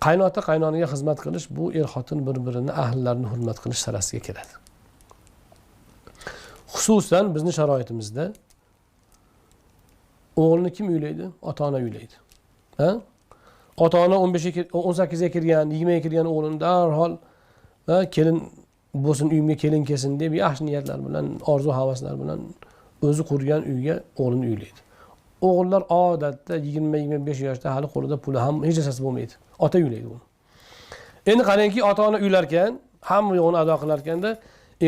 qaynota qaynonaga xizmat qilish bu er xotin bir-birini ahllarini hurmat qilish sarasiga kiradi. Xususan bizning sharoitimizda o'g'ilni kim uylaydi? Ota-ona uylaydi. Ha? Ota-ona 18 ga kirgan, 20 ga kirgan o'g'lini darhol kelin bo'lsin, uyimga kelin kelsin deb yaxshi niyatlar bilan, orzu havaslar bilan o'zi qurgan uyga o'g'lini uylaydi. O'g'illar odatda 20-25 yoshda hali qo'lida puli ham hech narsasi bo'lmaydi. Ota uylaydi uni. Endi qarangki, ota-ona uylarkan, hamma yo'g'ini ado qilar ekanda,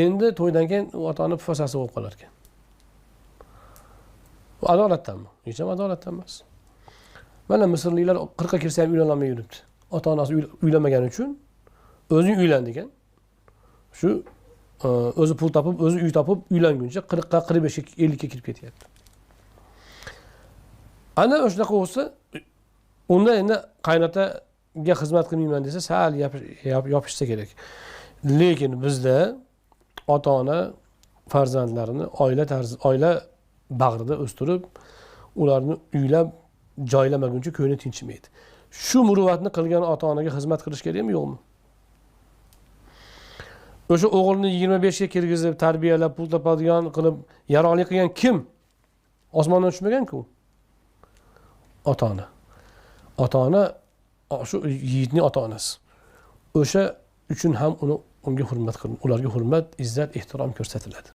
endi to'ydan keyin ota-ona pufasasi bo'lib qolar ekan. Bu adolatdanmi? Hech ham adolatdan emas. Mana Misrliklar 40 ga kirsa ham uylana olmay yuribdi. Ota-onasi uylanmagani uchun o'zi uylandi ekan. Shu o'zi pul topib, o'zi uy topib uylanguncha 40 ga, 45 ga, 50 ga kirib ketyapti. Ana o'shanaqa bo'lsa, unda endi qaynotaga xizmat qilmayman desa, sal yopishsa kerak. Lekin bizda ota-ona farzandlarini oila bag'rida o'stirib, ularni uylab joylamaguncha ko'ngli tinchimaydi. Shu muruvvatni qilgan ota-onaga xizmat qilish kerakmi, yo'qmi? O'sha o'g'ilni 25 ga kirgizib, tarbiyalab, pul topadigan qilib, yaroqli qilgan kim? Osmondan tushmagan-ku. Ota-ona. Ota-ona shu yigitning ota-onasi. O'sha uchun ham unga hurmat qilinadi. Ularga hurmat, izzat, ehtirom ko'rsatiladi.